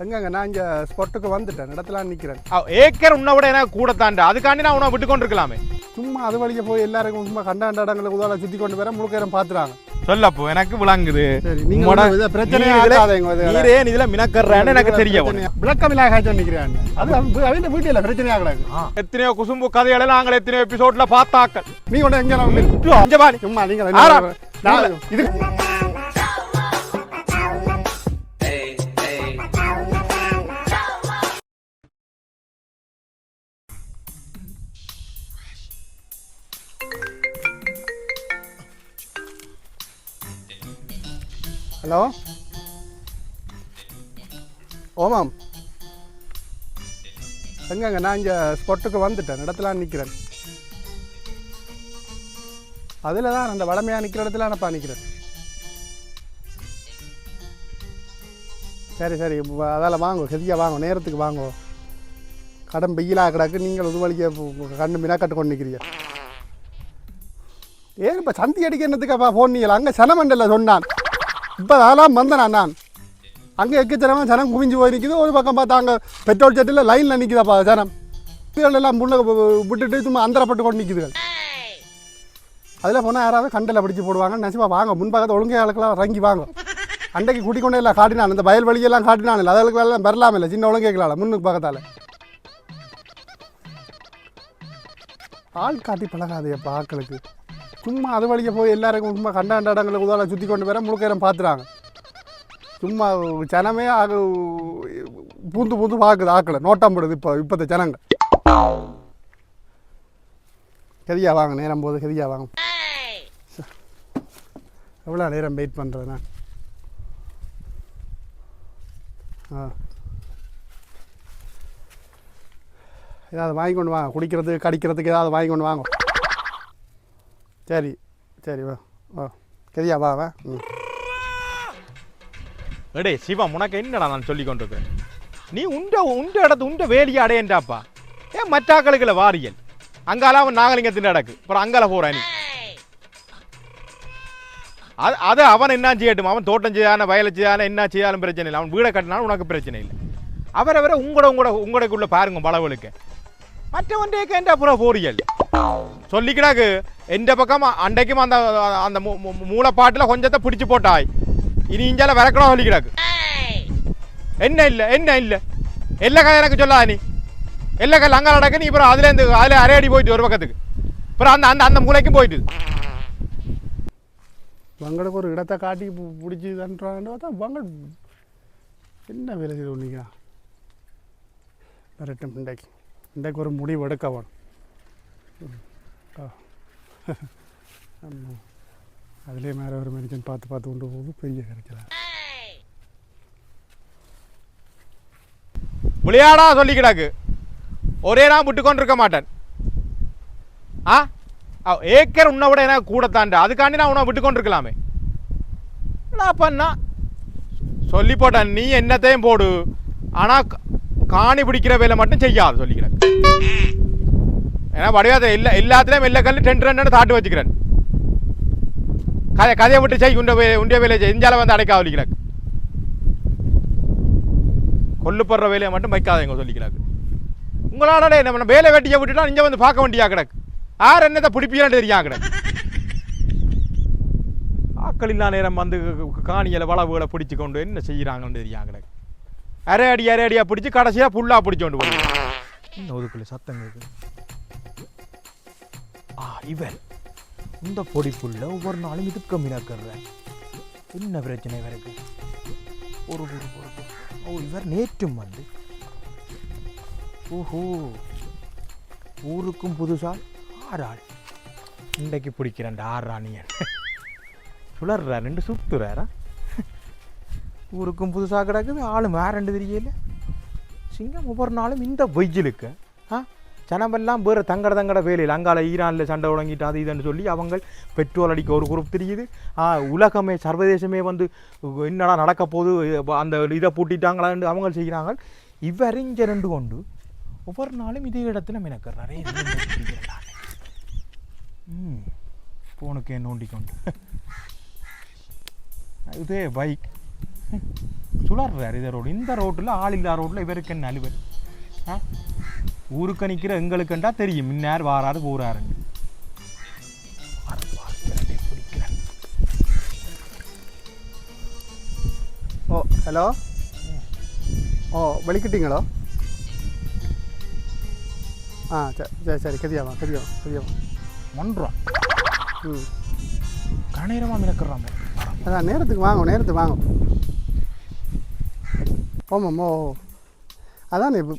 எங்கங்க நான் இங்கே ஸ்பாட்டுக்கு வந்துட்டேன், இடத்துல நிற்கிறேன். ஏக்கர் உன்னை விட எனக்கு கூட தாண்டா, அதுக்காண்டி நான் உன்னை விட்டு கொண்டு இருக்கலாமே. சும்மா அது வழிக்க போய் எல்லாருக்கும் சும்மா கண்ட இடங்களை உதவ சுற்றி கொண்டு வர முழுக்கரம் பார்த்துறாங்க. சொல்லப்போ எனக்கு விளங்குது. பிரச்சனை இதுல மினக்கறேன்னு எனக்கு தெரியும். விளக்கமில்லா காய்ச்சல் நிற்கிறேன். அது அவங்க வீட்டில் பிரச்சனையாக கிடக்கு. எத்தனையோ குசும்பு கதைகளை நாங்கள் எத்தனையோ எபிசோட்ல பார்த்தாக்கள். நீ கொண்டு எங்க சும்மா நீங்க இது ஹலோ ஓமாம் எங்கங்க நான் இங்கே ஸ்பாட்டுக்கு வந்துட்டேன், இடத்துல நிற்கிறேன். அதில் தான் அந்த வளமையாக நிற்கிற இடத்துல நான்ப்பா நிற்கிறேன். சரி சரி அதால் வாங்க, கதியாக வாங்க, நேரத்துக்கு வாங்க. கடன் வெயிலாக கிடக்கு, நீங்கள் இது வழிக்க கண்டு மினாக்கட்டு கொண்டு நிற்கிறீங்க. ஏன் இப்போ சந்தி அடிக்க என்னத்துக்காப்பா ஃபோன் நீங்களா? அங்கே சனமண்டல சொன்னான், இப்போ அதெல்லாம் வந்தேன் நான். அங்கே எக்கச்சனமாக ஜனம் குவிஞ்சு போய் நிற்கிது. ஒரு பக்கம் பார்த்தா அங்கே பெட்ரோல் செட்டில் லைனில் நிற்கிதாப்பா ஜனம். எல்லாம் முள்ள விட்டுட்டு சும்மா அந்தரப்பட்டு கொண்டு நிற்கிதுகள். அதில் போனால் யாராவது கண்டில் பிடிச்சி போடுவாங்க. நினச்சிப்பா வாங்க, முன்பாகத்தை ஒழுங்கை ஆளுக்கெல்லாம் இறங்கி வாங்க. அண்டைக்கு கூட்டிக் கொண்டே எல்லாம் காட்டினான், இந்த வயல் வழியெல்லாம் காட்டினான். இல்லை அதுக்கெல்லாம் வரலாமே இல்லை, சின்ன ஒழுங்கைகளால் முன்னுக்கு பக்கத்தால் ஆள் காட்டி பழகாதையப்பா ஆட்களுக்கு. சும்மா அது வழிக்க போய் எல்லாருக்கும் சும்மா கண்ட இடங்களை உதவ சுற்றி கொண்டு வர முழுக்கரம் பார்த்துறாங்க. சும்மா ஜனமே பூந்து பூந்து பார்க்குது ஆக்களை, நோட்டம் போடுது இப்போத்த ஜனங்க. கதியா வாங்க, நேரம் போது கதியா வாங்க. எவ்வளோ நேரம் வெயிட் பண்ணுறேண்ணா? ஏதாவது வாங்கி கொண்டு வாங்க, குடிக்கிறதுக்கு கடிக்கிறதுக்கு ஏதாவது வாங்கி கொண்டு வாங்க. சரி சரி வா வா கதியா வா வா. எடே சிவா, உனக்கு என்னடா நான் சொல்லி கொண்டிருக்கேன். நீ உண்ட இடத்து உண்ட வேலியை அடையண்டாப்பா. ஏன் மற்றாக்களுக்குள்ள வாரியல் அங்கால அவன் நாகலிங்கத்தின் நடக்கு, அப்புறம் அங்கால போற நீ. அது அவன் என்ன செய்யட்டும், அவன் தோட்டம் செய்யான வயலை செய்யான என்ன செய்யாலும் பிரச்சனை இல்லை. அவன் வீடை கட்டினாலும் உனக்கு பிரச்சனை இல்லை. அவரை உங்களுக்குள்ள பாருங்க பலவலுக்கு. மற்றவன்டேக்கு என்ற புற போரியல் சொல்லிக்கிறாக்கு. எந்த பக்கம் அண்டைக்கும் அந்த அந்த மூளைப்பாட்டில் கொஞ்சத்தை பிடிச்சு போட்டாய், இனி இஞ்சால விறக்கணும் சொல்லிக்கிறாக்கு. என்ன இல்லை என்ன இல்லை எல்லா கதை எனக்கு சொல்லாத நீ. எல்லா கல் அங்கே நடக்க நீ அப்புறம் அதுலேருந்து அதில் அரையடி போயிட்டு ஒரு பக்கத்துக்கு, அப்புறம் அந்த அந்த அந்த மூளைக்கும் போயிட்டு வங்களுக்கு ஒரு இடத்தை காட்டி பிடிச்சி தன்றாங்க. வங்கள் என்ன வேலை செய்து ஒன்றிங்களா? வரட்டும், இன்றைக்கு ஒரு முடிவு எடுக்க வேணும். ஆமாம், அதுலேயே மேலே ஒரு மெடிக்கன் பார்த்து கொண்டு போகுது, பெரிய கிடைக்கிறார். விளையாடா சொல்லிக்கிறாக்கு, ஒரே நான் விட்டு கொண்டு இருக்க மாட்டேன். ஏக்கர் உன்னை விட எனக்கு கூட தாண்டா, அதுக்காண்டி நான் உன்னை விட்டு கொண்டு இருக்கலாமே. நான் பண்ணா சொல்லி போட்டேன், நீ என்னத்தையும் போடு, ஆனால் காணி பிடிக்கிற வேலை மட்டும் செய்யாது சொல்லிக்கிறேன். ஏன்னா வடிவாத எல்லாத்துலேயும் எல்லா கல்லு 2 தாட்டு வச்சுக்கிறேன். கதையை விட்டு செய், உண்டிய வேலையை செய், இஞ்சால வந்து அடைக்கா சொல்லிக்கிறாங்க. கொல்லுப்படுற வேலையை மட்டும் வைக்காதீங்க சொல்லிக்கிறாங்க. உங்களால என்ன வேலை வெட்டியை விட்டுட்டா இங்கே வந்து பார்க்க வேண்டியா கிடக்கு. யார் என்னத்தை பிடிப்பீங்கன்னு தெரியா கிடக்கு. ஆக்கள் இல்லா நேரம் வந்து காணியில் வளவுகளை பிடிச்சி கொண்டு என்ன செய்கிறாங்கன்னு தெரியா கிடக்கு. அரை அடியாக பிடிச்சி கடைசியாக புல்லாக பிடிச்சி கொண்டு போய் இன்னும் ஒதுக்குள்ள சத்தம் கேட்குது. இவன் இந்த பொடி புல்ல ஒவ்வொரு நாளும் இதுக்கு மினக்கறேன். என்ன பிரச்சனை இவருக்கு? ஒரு இவர் நேற்றும் வந்து ஓஹோ ஊருக்கும் புதுசா 6 ஆள் இன்றைக்கு பிடிக்கிறேன் 6 ராணியன் சுழறா 2 சுத்துறாரா. ஊருக்கும் புதுசாக கிடக்குது, ஆளும் வேற 2 தெரியல. சிங்கம் ஒவ்வொரு நாளும் இந்த வெயிலுக்கு ஜனமெல்லாம் வேறு தங்கட வேலையில் அங்கால ஈரானில் சண்டை தொடங்கிட்டு அது இதுன்னு சொல்லி அவங்க பெட்ரோல் அடிக்க ஒரு குரூப் தெரியுது. உலகமே சர்வதேசமே வந்து என்னடா நடக்க போது அந்த இதை பூட்டிட்டாங்களான்னு அவங்க செய்கிறாங்க. இவரிஞ்ச 2 கொண்டு ஒவ்வொரு நாளும் இதே இடத்துல மினக்கிறாரே. ஃபோனுக்கு நோண்டி கொண்டு இதே பைக் சுழறாரு இதை ரோடு இந்த ரோட்டில் ஆள் இல்லா ரோட்டில் இவருக்கு என்ன அலுவல் ஊருக்கு நிற்கிற எங்களுக்குண்டா தெரியும் இன்னார் வாராரு போறாருன்னு ஓ ஹலோ ஓ வெளிக்கிட்டீங்களோ சரி சரி கதியாவா ஒன்றான் ம் கணேரமாக மினக்கிறாங்க அதான் நேரத்துக்கு வாங்க ஓ அதான் இப்போ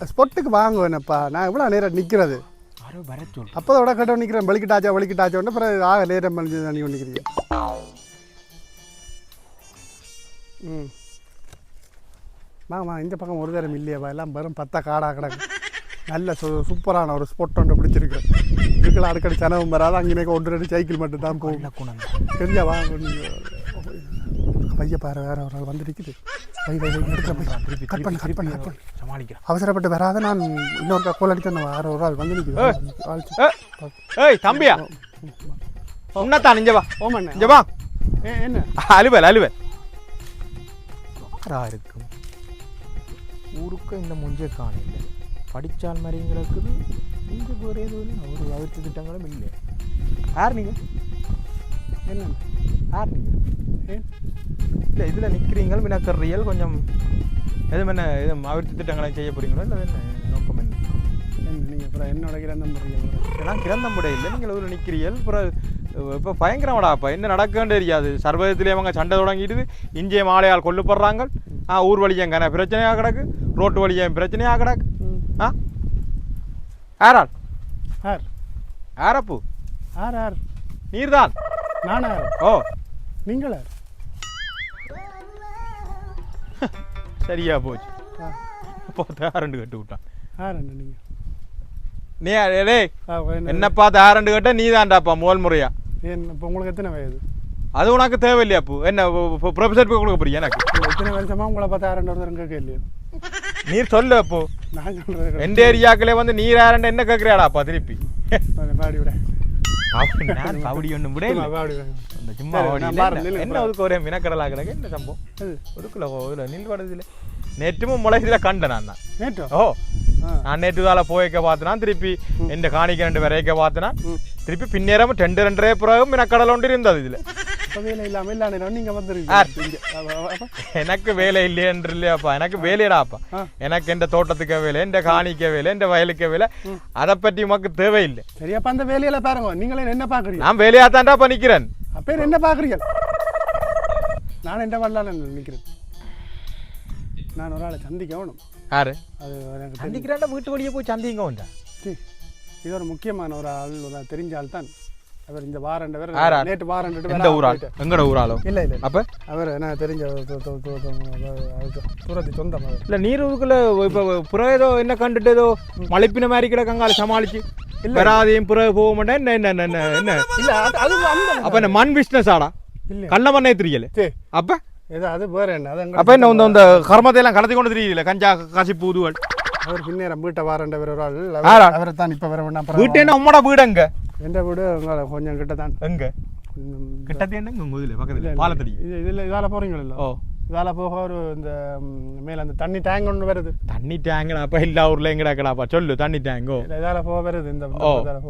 ஸ்பொட்டுக்கு வாங்குவேனப்பா நான் எவ்வளோ நேரம் நிற்கிறது யாரோ வர சொல்லு அப்போ விட கட்ட நிற்கிறேன் வலிக்கிட்டாச்சோன்னு அப்புறம் நேரம் மலிஞ்சு தண்ணி கொண்டு நிற்கிறீங்க ம் வாங்கம்மா இந்த பக்கம் ஒரு தரம் இல்லையாப்பா எல்லாம் வெறும் 10 காடாக கிடக்கு நல்ல சூப்பரான ஒரு ஸ்பொட் ஒன்று பிடிச்சிருக்கு இதுக்கெல்லாம் அடிக்கடி சனவும் வராது அங்கே 1-2 சைக்கிள் மட்டும் தான் போகும் தெரியா வாங்க பைய பாரு வேற ஒரு ஆள் வந்துருக்குது கட் பண்ணு சமாளிக்கிறேன் அவசரப்பட்டு வராத நான் இன்னொரு கோல் அடித்து வேற ஒரு ஆள் வந்து நிற்குது ஏய் தம்பியா உன்னத்தான் இஞ்சவா ஓமண்ணே இஞ்சவா என்ன அலுவல் யாரா இருக்கும் ஊருக்கு இந்த முஞ்சே காணல படித்தால் மாதிரிங்களுக்கு இங்கே ஒரே ஒரு அவிர்த்து திட்டங்களும் இல்லை யார் நீங்கள் என்ன யார் நீங்கள் இல்லை இதில் நிற்கிறீங்கள் மினக்கறியல் கொஞ்சம் எதுவும் என்ன இது அவிர்த்து திட்டங்களை செய்ய போகிறீங்களோ இல்லை என்ன நோக்கம் என்ன நீங்கள் அப்புறம் என்னோட கிரந்தம் போடுறீங்க நான் கிரந்தம் போட இல்லை நீங்கள் ஒரு நிற்கிறீர்கள் அப்புறம் இப்போ பயங்கரமாடாப்பா என்ன நடக்கன்னு தெரியாது சர்வதத்திலே அவங்க சண்டை தொடங்கிட்டு இஞ்சிய மாலையால் கொல்லப்படுறாங்க ஊர் வழியும் கன பிரச்சனையாக கிடக்கு ரோட்டு வழியும் பிரச்சனையாக கிடக்கு யாரால் யாரப்பு யார் நீர்தான் நானா ஓ நீங்களா சரியா போச்சு தாரண்டு கட்டு விட்டான் யாருண்ணா நீங்கள் நீ டேய் என்னப்பா தாரண்டு கட்ட நீ தான்டாப்பா முதல் முறையா இப்போ உங்களுக்கு எத்தனை வயது அது உனக்கு தேவையில்லையா அப்போ என்ன ப்ரொஃபஸர் போய் கொடுக்க போறியா எனக்கு எத்தனை வருஷமா உங்களை பார்த்தா யாருன்னு ஒருத்தர் கேட்க இல்லையா நீர் சொல்லு அப்போ நான் சொல்கிறேன் எந்த ஏரியாக்களே வந்து நீர் யாரண்ட என்ன கேட்குறியாடாப்பா திருப்பி பாடி விட நான் பவுடி ஒன்றும் விட இல்லை பாடி அந்த சும்மா என்ன ஒதுக்க ஒரே மினக்கடலாக கிடக்கு என்ன சம்பவம் ஒதுக்கல நில் படுதில்லை நேற்றுமும் முளைதில் கண்டேன் நான் தான் நேற்று ஓ நான் நேற்று தால போய்க்க பார்த்தனா திருப்பி இந்த காணிக்க 2 வரைக்க பார்த்தனா திருப்பி பின்னேரம் 2-2.5 பிறகு மினக்கடல் ஒன்று இருந்தது இதில் வேலை இல்லாமல் இல்லை நீங்கள் வந்துருக்கீங்க எனக்கு வேலை இல்லையன்று இல்லையாப்பா எனக்கு வேலையடாப்பா எனக்கு எந்த தோட்டத்துக்கு வேலை எந்த காணிக்க வேலை எந்த வயலுக்கு வேலை அதை பற்றி உமக்கு தேவையில்லை சரியாப்பா அந்த வேலையில பாருங்க நீங்களே என்ன பார்க்குறீங்க நான் வேலையாத்தான்டாப்பா நிற்கிறேன் அப்போ என்ன பார்க்குறீங்க நான் என்ன பண்ணலான்னு நிற்கிறேன் நான் ஒரு ஆளை சந்திக்கணும் யாரு அது எனக்கு சந்திக்கிறாண்டா வீட்டு வழியே போய் சந்திங்க உண்டா இது ஒரு முக்கியமான ஒரு ஆள் ஒரு தெரிஞ்ச ஆள் தான் அவர் இந்த வாரண்ட வேற நேற்று வாரண்டு எந்த ஊரால் எங்கட ஊராலோ இல்லை அப்போ அவர் என்ன தெரிஞ்ச தூரத்து சொந்தம் இல்லை நீருக்குள்ள இப்போ புற ஏதோ என்ன கண்டுட்டு ஏதோ மலைப்பின மாதிரி கிடக்காங்க சமாளிச்சு வராதையும் புற போக மாட்டேன் என்ன என்ன என்ன என்ன இல்லை அது அப்போ என்ன மண் பிஸ்னஸ் ஆடா இல்லை கண்ண மண்ணே தெரியல அப்போ ஏதோ அது வேற என்ன அது அப்போ என்ன இந்த கர்மத்தை எல்லாம் கடத்தி கொண்டு தெரியல கஞ்சா கசிப்பு ஊதுவல் அவர் பின்னேரம் வீட்டை வாரண்ட வேற ஒரு ஆள் அவரை தான் இப்போ வேற ஒன்றா வீட்டு என்ன உம்மோட வீடு எங்க எந்த வீடு கொஞ்சம் கிட்ட தான் எங்க கிட்டத்தே என்ன உங்க இதில் பக்கத்தில் பாலத்தடி இதில் இதால் போகிறீங்களா ஓ இதால் போக ஒரு இந்த மேலே அந்த தண்ணி டேங்க் ஒன்று வருது தண்ணி டேங்க்னா அப்போ எல்லா ஊரில் எங்கடா கிடாப்பா சொல்லு தண்ணி டேங்கோ இதால் போக வருது இந்த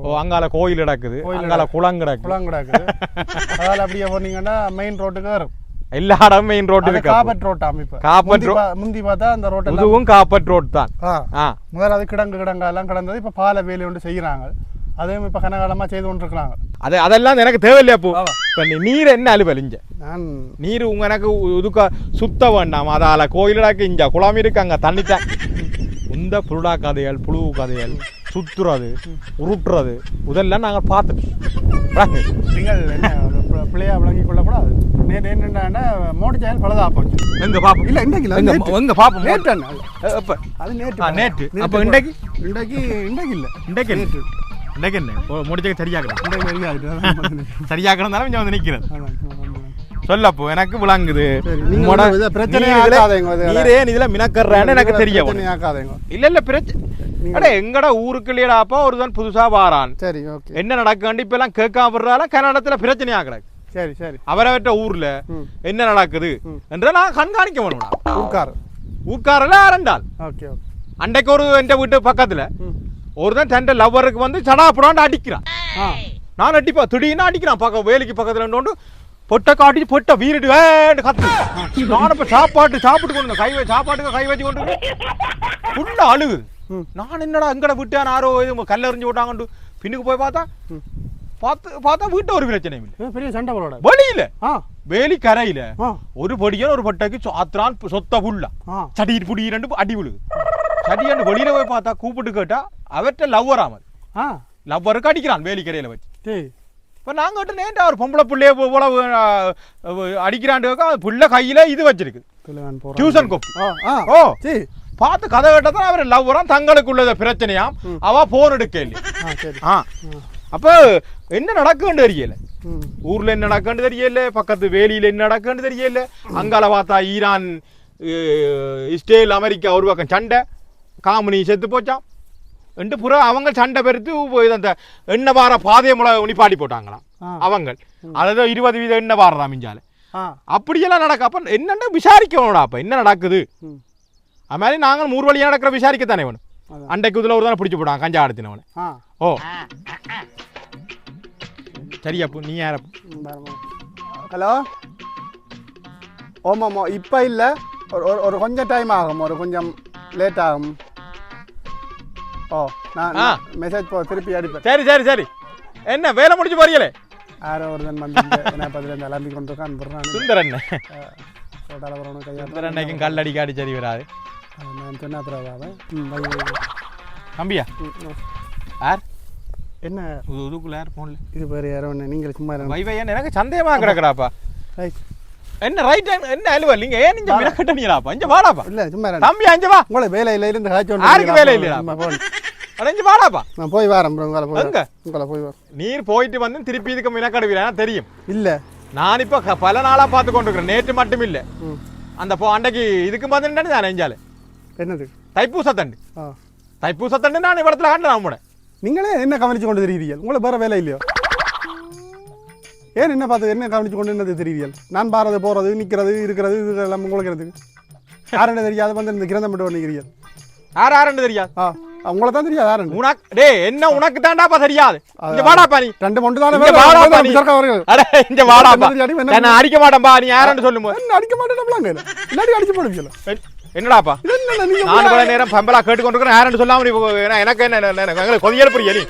ஓ அங்கால கோயில் கிடக்குது அங்கால குளம் கிடக்குது அதால் அப்படியே போனீங்கன்னா மெயின் ரோட்டுக்கு வரும் எல்லா இடமும் மெயின் ரோடு இருக்கு காப்பட் ரோட் அமைப்பு காப்பட் முந்தி பார்த்தா அந்த ரோட் இதுவும் காப்பட் ரோட் தான் முதல்ல அது கிடங்கெல்லாம் கிடந்தது இப்போ பால வேலை ஒன்று செய்கிறாங்க அதையும் இப்போ கனகாலமாக செய்து கொண்டு இருக்கிறாங்க அதெல்லாம் எனக்கு தேவையில்லையா போ இப்போ நீர் என்ன அலுவல் இஞ்ச நான் நீர் உங்க எனக்கு இதுக்க சுத்த வேண்டாம் அதால கோயிலாக்கு இஞ்சா குளம் இருக்கு அங்கே தண்ணித்தான் இந்த புருடா கதைகள் புழு கதைகள் சுற்றுறது உருட்டுறது இதெல்லாம் நாங்கள் பார்த்துட்டோம் நீங்கள் என்ன பிள்ளையா விளங்கி கொள்ளக்கூடாது நேற்று என்னென்னா மோட்டர் சேனல் பலதா போச்சு எங்க பாப்போம் இல்லை இன்றைக்கு எங்க பாப்போம் நேற்று எப்போ அது நேற்று அப்போ இன்றைக்கு இல்லை இன்றைக்கு நேற்று இன்றைக்கு என்ன முடிச்சக்கு சரியாகணும் சரியாகணும்னாலும் இங்கே வந்து நிற்கிறது சொல்லப்போ எனக்கு விளங்குது நீரே இதுல மினக்கறான்னு எனக்கு தெரிய இல்ல இல்ல பிரச்சனை எங்கட ஊருக்குள்ளேடாப்பா ஒருதான் புதுசா வாரான் சரி ஓகே என்ன நடக்காண்டி இப்ப எல்லாம் கேட்காம விடுறால கன்னடத்துல பிரச்சனையா கிடக்கு சரி சரி அவரவற்ற ஊர்ல என்ன நடக்குது என்ற நான் கண்காணிக்க வேணும்டா. ஊர்க்காரில் ஆரண்டால் ஓகே ஓகே. அன்றைக்கு ஒரு என் வீட்டு பக்கத்துல ஒருதான் தன் லவ்வருக்கு வந்து சடாப்புடாண்டு அடிக்கிறான். நான் அடிப்பா திடீர்னு அடிக்கிறான் பக்கம் வேலைக்கு பக்கத்துல பொட்டை காட்டி பொட்டை வீரிட்டு வேண்டு கத்து. நான் இப்ப சாப்பிட்டு கொண்டு சாப்பாட்டுக்கு கை வச்சு கொண்டு ஃபுல்லா அழுகுது. நான் என்னடா எங்கட விட்டான் யாரோ கல்லெறிஞ்சு விட்டாங்கண்டு பின்னுக்கு போய் பார்த்தா வீட்டு ஒரு பிரச்சனை இல்லை. பெரிய சண்டை போட வெளியில வேலி கரையில ஒரு பொடியன் ஒரு பொட்டைக்கு ஆத்திரான் சொத்த புல்லா சடிட்டு புடி ரெண்டு அடி விழுது. சடியாண்டு வெளியில போய் பார்த்தா கூப்பிட்டு கேட்டா அவர்கிட்ட லவ்வராமல் லவ்வருக்கு அடிக்கிறான் வேலி கரையில வச்சு. இப்ப நாங்க கிட்ட நேண்டா ஒரு பொம்பளை பிள்ளைய போல அடிக்கிறாண்டு புள்ள கையில இது வச்சிருக்கு டியூஷன் கோப்பி. ஓ பார்த்து கதை கேட்டதான் அவர் லவ்வரான் தங்களுக்குள்ள பிரச்சனையாம். அவ போன் எடுக்க இல்லையா. அப்ப என்ன நடக்குன்னு தெரியல, ஊர்ல என்ன நடக்குன்னு தெரியல, பக்கத்து வேலியில என்ன நடக்குன்னு தெரியல. அங்கால பார்த்தா ஈரான் இஸ்ரேல் அமெரிக்கா ஒரு பக்கம் சண்டை, காமினி செத்து போச்சான் ரெண்டு புறம் அவங்க சண்டை பெருத்து அந்த எண்ணெய் வார பாதையை நிப்பாட்டி போட்டாங்களாம் அவங்க. அதாவது 20% எண்ணெய் வாரதான் மிஞ்சால அப்படியெல்லாம் நடக்க. அப்ப என்னன்னு விசாரிக்கணும்டா. அப்ப என்ன நடக்குது அது மாதிரி நாங்கள் 3 வழியா நடக்கிற விசாரிக்கத்தானே வேணும். அண்டைக்கு இதுல ஒரு தானே பிடிச்சி போட்டான் கஞ்சா ஆடுத்தினவனு. ஓ சரியாப்பு நீ யார? ஹலோ ஓமாம்மா இப்போ இல்லை, ஒரு கொஞ்சம் டைம் ஆகும், ஒரு கொஞ்சம் லேட் ஆகும். ஓ நான் மெசேஜ் திருப்பி அடிப்பேன். சரி சரி சரி. என்ன வேலை முடிச்சு போறீங்களே? யாரோ ஒரு தன் வந்து என்ன பதில் அலம்பி கொண்டு இருக்கான் போடுறான் சுந்தரன். கையா அன்னைக்கும் கல்லடிக்க அடி சரி வராது. நான் சொன்ன அப்புறம் தம்பியா யார் என்ன இதுக்குள்ள யார் போன்ல இது பேர் யாரோ நீங்கள் சும்மா வைவையன் எனக்கு சந்தேகமா கிடக்குறாப்பா. என்ன ரைட் என்ன அலுவா நீங்க ஏன் நீங்க மிரக்கட்டீங்களாப்பா? இங்க வாடாப்பா. இல்ல சும்மா தம்பி அங்க வா. உங்கள வேலையில இருந்து காய்ச்சோம். யாருக்கு வேலை இல்லையா? அட இங்க வாடாப்பா. நான் போய் வரேன் ப்ரோ. உங்கள போய் வர. நீர் போயிட்டு வந்து திருப்பி இதுக்கு மிரக்கடுவீரா தெரியும் இல்ல? நான் இப்ப பல நாளா பார்த்து கொண்டிருக்கிறேன், நேற்று மட்டும் இல்ல. அந்த அன்றைக்கு இதுக்கு வந்துட்டேன்னு நான் நெஞ்சால என்னது தைப்பூசத்தண்டு. தைப்பூசத்தண்டு நான் இடத்துல காண்டேன். நம்மட நீங்களே என்ன கவனிச்சு கொண்டு தெரியுறீர்கள்? உங்களை வேற வேலை இல்லையோ? ஏன் என்ன பார்த்து என்ன கவனிச்சு கொண்டு என்னது தெரியுறீர்கள்? நான் பாரது போறது நிற்கிறது இருக்கிறது இது எல்லாம் உங்களுக்கு எனக்கு யாருன்னு தெரியாது வந்து இந்த கிரந்தம் மட்டும் நிற்கிறீர்கள். யாருன்னு தெரியாது? உங்களை தான் தெரியாது யாருன்னு. உனக்கு டே என்ன உனக்கு தாண்டாப்பா தெரியாது. இங்க வாடாப்பா நீ. ரெண்டு மொண்டு தானே வாடாப்பா நீ. அட இங்க வாடாப்பா. நான் அடிக்க மாட்டேன்பா. நீ யாருன்னு சொல்லுங்க. என்ன அடிக்க மாட்டேன்டாங்க. இல்லாட்டி அடிச்சு போடுவீங்க. என்னடாப்பா நான் இவ்வளவு நேரம் பம்பலா கேட்டு கொண்டிருக்கிறேன். யாருன்னு சொல்லாம எனக்கு என்ன கொதியல் புரிய நீ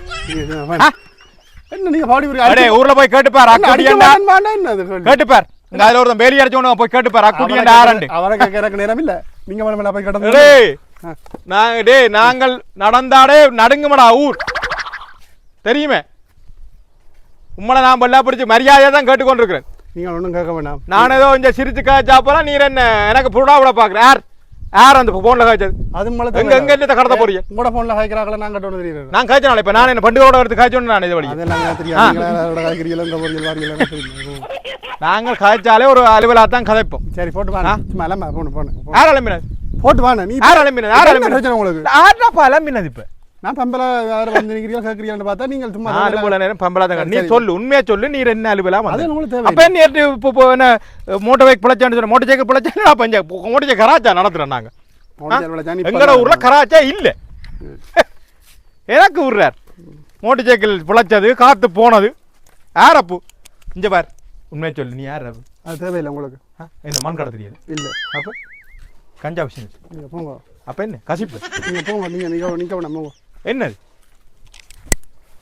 என்ன நீங்க பாடி ஊர்ல போய் கேட்டுப்பார். கேட்டுப்பார் அதுல ஒரு வேலி அடிச்சவன போய் கேட்டுப்பார். அக்குடியண்டா யாரண்டு அவரை கேட்க நேரம் இல்ல. நீங்க மேல போய் கேட்டது நாங்கள் நடந்தாடே நடுங்குமடா ஊர் தெரியுமே. உம்மளை நான் பல்லா பிடிச்சி மரியாதையா தான் கேட்டுக்கொண்டிருக்கிறேன். நீங்க ஒன்றும் கேட்க வேண்டாம். நான் ஏதோ கொஞ்சம் சிரிச்சு காய்ச்சாப்பெல்லாம் நீர் என்ன எனக்கு புடா விட பாக்குறேன். யார் அந்த போன்ல காய்ச்சது? அது எங்க எங்க இல்ல கடத்த போறீங்க? உங்களோட போன்ல காய்க்கிறாங்களா? நான் கட்டணும் தெரியும். நான் காய்ச்சனால இப்ப நான் என்ன பண்டுகளோட எடுத்து காய்ச்சோன்னு நான் இது வழி அதெல்லாம் தெரியும். நாங்கள் காய்ச்சாலே ஒரு அலுவலா தான் கதைப்போம். சரி போட்டு வாங்க. யார் அலம்பினது? போட்டு வாங்க. நீ யார் அலம்பினது? யார் அலம்பினது உங்களுக்கு? யாருப்பா அலம்பினது? இப்ப நான் பம்பலா வேற வந்து நிக்கிறீங்க கேக்குறீங்கன்னு பார்த்தா நீங்கள் சும்மா அலுவல நேரம் பம்பலா தான். நீ சொல்லு, உண்மையா சொல்லு. நீ என்ன அலுவலா வந்து அப்ப நேற்று இப்போ என்ன மோட்டர் பைக் பிழைச்சான்னு சொல்ல மோட்டர் சைக்கிள் பிழைச்சா பஞ்ச மோட்டர் சைக்கிள் கராச்சா நடத்துறோம் நாங்க. எங்கட ஊர்ல கராச்சா இல்ல. எனக்கு விடுறார் மோட்டர் சைக்கிள் பிழைச்சது காத்து போனது யார் அப்பு? இங்க பார் உண்மையா சொல்லு. நீ யார் அப்பு? அது தேவையில்லை உங்களுக்கு. இந்த மண் கடை தெரியாது இல்ல. அப்ப கஞ்சா விஷயம் நீங்க போங்க. அப்ப என்ன கசிப்பு? நீங்க போங்க. நீங்க நிக்க வேணாம். என்னது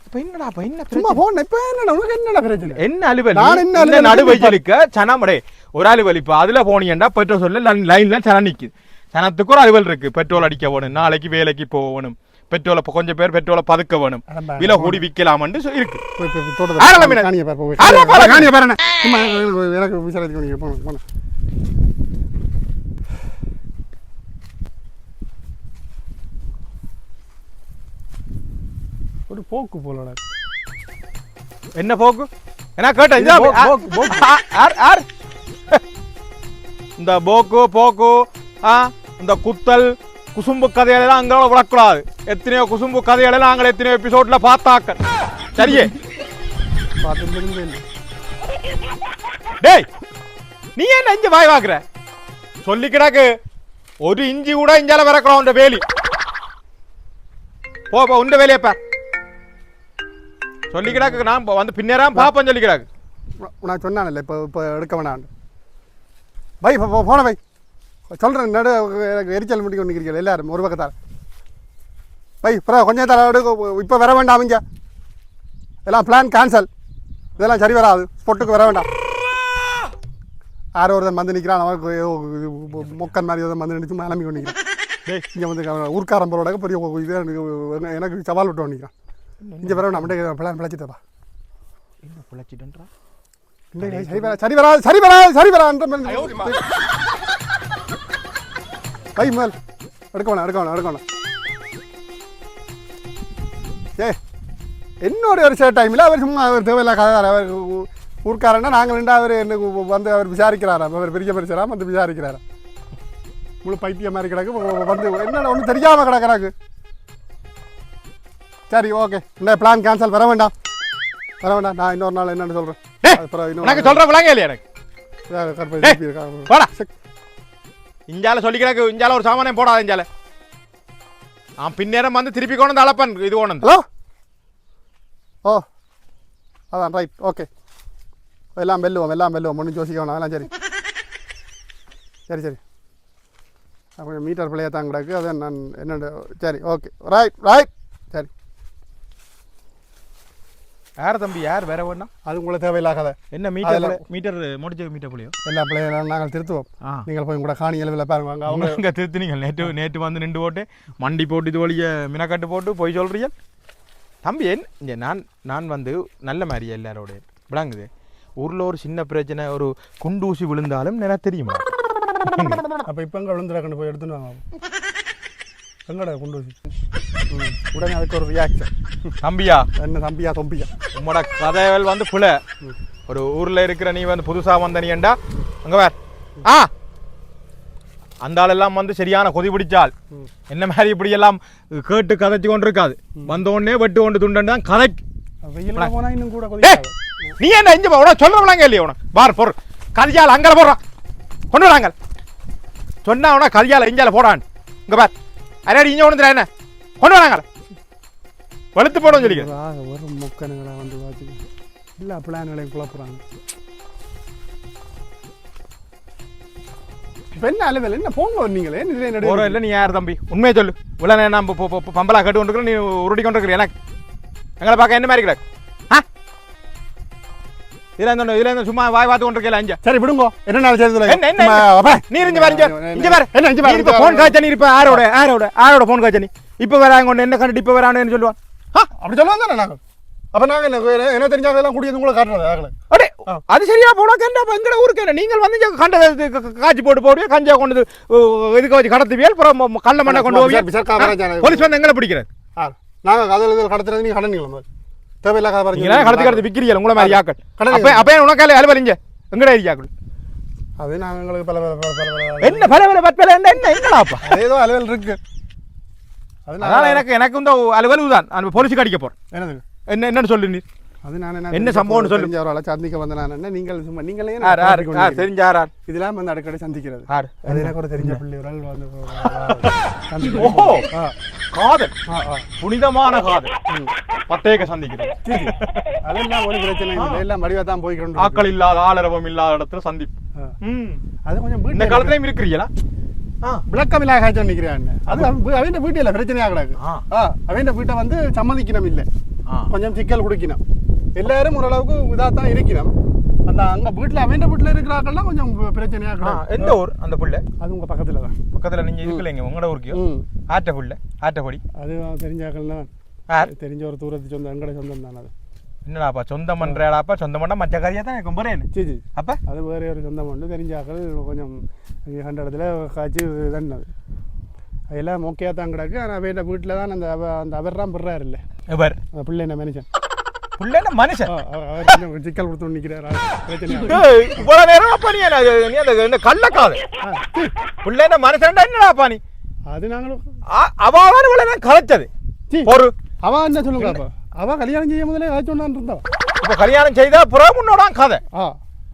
இப்ப என்னடா அப்ப என்ன சும்மா போன் இப்ப என்னடா உனக்கு என்னடா பிரச்சனை? என்ன அலுவலி? நான் என்ன நடுவலிக்க சனமடே ஒரு அலுவலி. இப்ப அதுல போனீங்கடா பெட்ரோல் சொல்ல லைன்ல சன நிக்குது. சனத்துக்கு ஒரு அலுவல் இருக்கு. பெட்ரோல் அடிக்க வேணும், நாளைக்கு வேலைக்கு போகணும், பெட்ரோலை கொஞ்சம் பேர் பெட்ரோலை பதுக்க வேணும், விலை கூடி விற்கலாம்னு இருக்கு. எனக்கு விசாரிக்க போன ஒரு போக்கு போல. என்ன போக்கு? என்ன கேட்ட இந்த போக்கு போக்கு இந்த குத்தல் குசும்பு கதையெல்லாம் அங்கே விளக்கூடாது. எத்தனையோ குசும்பு கதையெல்லாம் நாங்கள் எத்தனையோ எபிசோட்ல பார்த்தாக்க சரியே பார்த்து டேய் நீ என்ன இஞ்சி வாய் வாக்குற சொல்லி கிடாக்கு ஒரு இஞ்சி கூட இஞ்சால வரக்கலாம் உண்ட வேலி போ போ உண்ட வேலையப்ப சொல்லி கிடாக்கு நான் வந்து பின்னேறாம பாப்பேன் சொல்லி கிடாக்கு நான் சொன்னானல்ல இப்போ எடுக்க வேணாம் பை போன பை சொல்கிறேன் நடு எனக்கு எரிச்சல் முடி கொண்டு நிற்கிறீர்கள் எல்லாரும் ஒரு பக்கத்தால் பை அப்புறம் கொஞ்சம் தர இப்போ வர வேண்டாம் இங்கே எல்லாம் பிளான் கேன்சல் இதெல்லாம் சரி வராது ஸ்பொட்டுக்கு வர வேண்டாம் யாரோ ஒருத்தன் வந்து நிற்கிறான் அவனுக்கு மொக்கன் மாதிரி வந்து நினைச்சு கிளம்பி கொண்டு நிற்கிறான் இங்கே வந்து ஊர்க்காரம்பரோட பெரிய இது எனக்கு சவால் விட்டு நிற்கிறான் இங்கே வர வேண்டாம் பிளான் பிழைச்சிட்டப்பா என்ன பிழைச்சிட்டா சரி வரான்ற கை மேல் எடுக்க வேணாம் ஏ என்னோட ஒரு சில டைமில் அவர் சும்மா அவர் தேவையில்ல கதார் அவர் ஊர்க்காரன்னா நாங்கள் நின்று அவர் என்ன வந்து அவர் விசாரிக்கிறாராம் அவர் பெரிய பரிசராம் வந்து விசாரிக்கிறாராம் முழு பைத்தியம் மாதிரி கிடக்கு வந்து என்னென்ன ஒன்றும் தெரியாமல் கிடக்கிறாக்கு சரி ஓகே இந்த பிளான் கேன்சல் வர வேண்டாம் நான் இன்னொரு நாள் என்னென்னு சொல்கிறேன் எனக்கு சொல்ற விளங்க இல்லையா எனக்கு இஞ்சால சொல்லிக்கிறாக்கு இஞ்சால ஒரு சாமானே போடாத இஞ்சால பின்னேரம் வந்து திருப்பி கொண்டு அளப்பன் இது கொண்டு ஹலோ ஓ அதான் ரைட் ஓகே எல்லாம் வெல்லுவோம் ஒன்றும் யோசிக்க வேணாம் அதெல்லாம் சரி கொஞ்சம் மீட்டர் பிள்ளையாக தான் கிடக்கு அதை நான் என்னென்ன சரி ஓகே ரைட் சரி யார் தம்பி யார் வேற வேணா அது உங்களுக்கு தேவையில்லாத என்ன மீட்டர் முடிச்ச மீட்டர் புள்ளியோ எல்லா பிள்ளைகளும் நாங்கள் திருத்துவோம் நீங்கள் போய் கூட காணி அளவில் பாருங்க அவங்க அங்கே திருத்துனீங்க நேற்று வந்து நின்று போட்டு மண்டி போட்டு இது வழிய மினக்கட்டு போட்டு போய் சொல்றீங்க தம்பி நான் வந்து நல்ல மாதிரியா எல்லாரோட விளங்குது ஊரில் ஒரு சின்ன பிரச்சனை ஒரு குண்டூசி விழுந்தாலும் எனக்கு தெரியுமா அப்போ இப்போ எங்கே விழுந்துடாக்கண்டு போய் எடுத்துன்னு வாங்க எங்கடா குண்டூசி உடனே அதுக்கு ஒரு ரியாக்ஷன் தம்பியா என்ன தம்பியா தொம்பியா உங்களோட கதைகள் வந்து புல ஒரு ஊரில் இருக்கிற நீ வந்து புதுசாக வந்த நீ ஏண்டா அங்கே வேற அந்த ஆளெல்லாம் வந்து சரியான கொதி பிடிச்சால் என்ன மாதிரி இப்படி எல்லாம் கேட்டு கதைச்சு கொண்டு இருக்காது வந்த உடனே வெட்டு கொண்டு துண்டு தான் கதைக்கு இன்னும் கூட நீ என்ன இஞ்சி உனக்கு சொல்றவங்களாங்க இல்லையா உனக்கு பார் பொருள் கதியால் அங்கே போடுறான் கொண்டு வராங்க சொன்னா உன கதியால் இஞ்சால போடான் இங்கே பார் அரையாடி இஞ்சி கொண்டு என்ன கொண்டு வராங்க வெளுத்து போடும் சொல்லிக்கிறேன் ஒரு முக்கனுங்களா வந்து பார்த்து எல்லா பிளான்களையும் குழப்புறாங்க என்ன அளவில் என்ன போங்க நீங்களே இல்லை நீ யார் தம்பி உண்மையை சொல்லு இவ்வளோ நான் பம்பலா கட்டு கொண்டு நீ உருட்டி கொண்டு இருக்கிற எனக்கு எங்களை பார்க்க என்ன மாதிரி கிடக்கு இதுல சும்மா வாய் பார்த்து கொண்டு இருக்கல அஞ்சா சரி விடுங்க என்ன நீ இருந்து பாருங்க இங்க பாரு என்ன போன் காய்ச்ச நீ இருப்ப ஆரோட போன் காய்ச்ச நீ இப்ப வராங்க கொண்டு என்ன கண்டுட்டு இப்ப வரானு சொல்லுவான் அப்படி சொல்லுவாங்க தானே நாங்கள் அப்ப நாங்க என்ன தெரிஞ்சாங்க குடியது உங்களை காட்டுறது அடே அது சரியா போனா எங்கட ஊருக்கு நீங்கள் வந்து கண்ட காய்ச்சி போடுவியா கஞ்சா கொண்டு இதுக்கு வச்சு கடத்துவியல் அப்புறம் கள்ள மண்ணை கொண்டு போவியா போலீஸ் வந்து எங்களை பிடிக்கிறது நாங்கள் அதில் கடத்துறது நீங்க கடனீங்களா தேவையில்ல கடத்து விற்கிறீங்க உங்களை மாதிரி ஆக்கள் அப்ப உனக்கால அலுவலிங்க எங்கட ஏரியாக்கள் அது நாங்கள் எங்களுக்கு பல என்ன பல என்ன எங்கடாப்பா ஏதோ அலுவல் இருக்கு அதனால எனக்கு இந்த அலுவல் தான் அந்த போலீஸுக்கு அடிக்க போறேன் என்னன்னு சொல்லு நீ அது நான் என்ன சம்பவம்னு சொல்லு அவரால் சந்திக்க வந்த நான் நீங்கள் சும்மா நீங்களே தெரிஞ்சாரா இதெல்லாம் வந்து அடிக்கடி சந்திக்கிறது அது எனக்கு ஒரு தெரிஞ்ச பிள்ளை ஒரு ஆள் வந்து காதல் புனிதமான காதல் பத்தேக சந்திக்கிறது அதெல்லாம் ஒரு பிரச்சனை இல்லை எல்லாம் வடிவா தான் போய்க்கணும் ஆக்கள் இல்லாத ஆளரவம் இல்லாத இடத்துல சந்திப்பு அது கொஞ்சம் இந்த காலத்துலயும் இருக்கிறீங்களா விளக்கமில்லாக காய்ச்சல் நிற்கிறான் அது அவன் வீட்டு இல்லை பிரச்சனையாக கிடக்கு அவன் வீட்டை வந்து சம்மதிக்கணும் இல்லை கொஞ்சம் சிக்கல் குடிக்கணும் எல்லாரும் ஓரளவுக்கு இதாக தான் இருக்கணும் அந்த அங்கே வீட்டில் அவன் வீட்டில் இருக்கிறாக்கெல்லாம் கொஞ்சம் பிரச்சனையாக கிடக்கு எந்த ஊர் அந்த பிள்ளை அது உங்கள் பக்கத்தில் தான் பக்கத்தில் நீங்கள் இருக்கலைங்க உங்களோட ஊருக்கு ஆட்ட பிள்ளை ஆட்டப்படி அது தெரிஞ்சாக்கள்னா தெரிஞ்ச ஒரு தூரத்து சொந்தம் எங்கட சொந்தம் தான் அது என்னடாப்பா சொந்தம் பண்ணுறாடாப்பா சொந்தம் பண்ணால் மற்ற கறியாக தான் எனக்கு கும்பரேன் சரி அப்போ அது வேறு ஒரு சொந்தம் பண்ணு தெரிஞ்சாக்கள் கொஞ்சம் கண்ட இடத்துல காய்ச்சி தண்ணது அதெல்லாம் மொக்கையாக தான் கிடக்கு ஆனால் அவன் வீட்டில் தான் அந்த அவர் தான் பிடுறாரு இல்லை எவர் அந்த பிள்ளை என்ன மனுஷன் பிள்ளை என்ன மனுஷன் அவர் கொஞ்சம் சிக்கல் கொடுத்து நிற்கிறாரு இவ்வளோ நேரம் அப்பா நீ அந்த கள்ளக்காது பிள்ளை என்ன மனுஷன்டா என்னடாப்பா நீ அது நாங்களும் அவன் இவ்வளோ நான் கலைச்சது ஒரு அவன் என்ன சொல்லுங்க அப்போ அவன் கல்யாணம் செய்ய முதலே காய்ச்சோன்னு இருந்தான் இப்ப கல்யாணம் செய்தா புறம் உன்னோட கதை.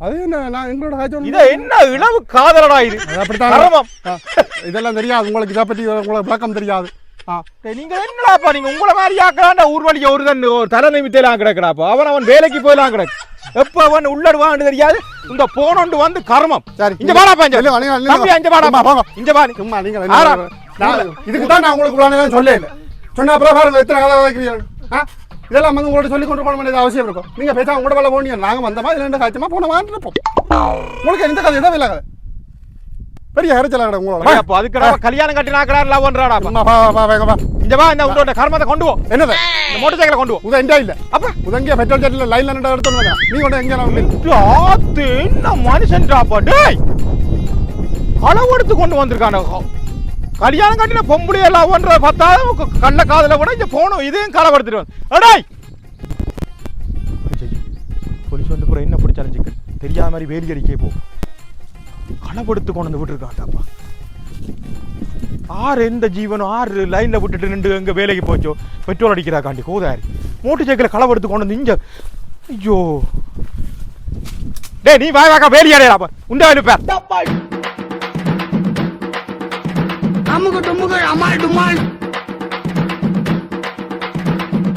அது என்ன நான் எங்களோட காய்ச்சல் இதை என்ன இளவு காதலடா இது. அப்படித்தான் இதெல்லாம் தெரியாது உங்களுக்கு, இதை பற்றி உங்களுக்கு விளக்கம் தெரியாது. நீங்க என்னடாப்பா நீங்க உங்களை மாதிரி ஆக்கலாண்டா ஊர்வலிக்கு ஒரு தன் தலை நிமித்தையெல்லாம் கிடக்குறாப்பா. அவன் வேலைக்கு போயெல்லாம் கிடக்கு. எப்ப அவன் உள்ளடுவான்னு தெரியாது. இந்த போனோண்டு வந்து கர்மம். சரி இங்க வாடாப்பா, இங்க வாடாப்பா, இங்க வா. சும்மா நீங்க இதுக்கு தான் நான் உங்களுக்கு சொல்ல இல்லை. சொன்ன பிரகாரம் எத்தனை காலம் வைக்கிறீங்க? இதெல்லாம் வந்து உங்கள்ட்ட சொல்லி கொண்டு போன வேண்டியது அவசியம் இருக்கும். நீங்க பேச உங்களோட வேலை போனீங்க, நாங்கள் வந்தமா இல்லை ரெண்டு காய்ச்சமா போனவான்னு இருப்போம். உங்களுக்கு எந்த கதை எதாவது இல்லை கதை பெரிய ஹரிச்சலா கடை உங்களோட. அப்போ அதுக்கு கல்யாணம் கட்டி நாக்கடா லவ் பண்றாடா. இங்க வா, இந்த உங்களோட கர்மத்தை கொண்டு போ. என்னது இந்த மோட்டார் சைக்கிளை கொண்டு போ. உத எண்டா இல்ல அப்ப உதங்க பெட்ரோல் ஜெட்ல லைன்ல நின்று எடுத்து வந்தா நீ கொண்டு எங்க நான் ஆத்து என்ன மனுஷன்டாப்பா டேய். களவு எடுத்து கொண்டு வந்திருக்கானே. கல்யாணம் கட்டின பொம்பளை எல்லாம் ஒன்ற பார்த்தா கண்ண காதல கூட இங்க போனோம். இதையும் களவு எடுத்துட்டு வந்து அடேய் போலீஸ் வந்து புறம் என்ன பிடிச்சாலும் சிக்கன் தெரியாத மாதிரி வேலி அடிக்கே போ. களவு எடுத்து கொண்டு வந்து விட்டுருக்காண்டாப்பா. ஆறு எந்த ஜீவனும் ஆறு லைன்ல விட்டுட்டு நின்று எங்க வேலைக்கு போச்சோ பெட்ரோல் அடிக்கிறா காண்டி கோதாரி மோட்டர் சைக்கிள் களவு எடுத்து கொண்டு வந்து இங்க. ஐயோ டேய் நீ வாக்கா வேலி அடையாப்பா உண்டா இருப்பார். அமுக டுமுக அமால் டுமால்,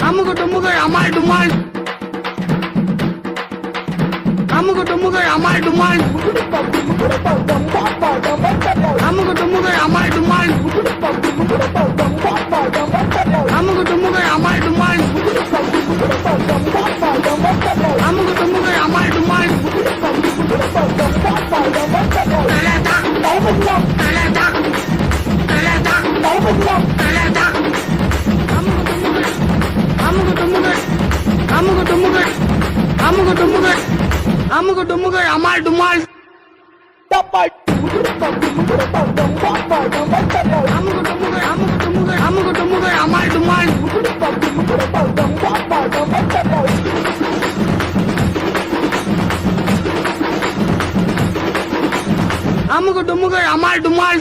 அமுக டுமுக அமால் டுமால், அமுக டுமுக அமால் டுமால், அமுக டுமுக அமால் டுமால், அமுக டுமுக அமால் டுமால், அமுக டுமுக அமால் டுமால். அமுக டுமுக அமால் டுமால். அமுக டுமுக அமால் டுமால். அமுக டுமுக அமால் டுமால்.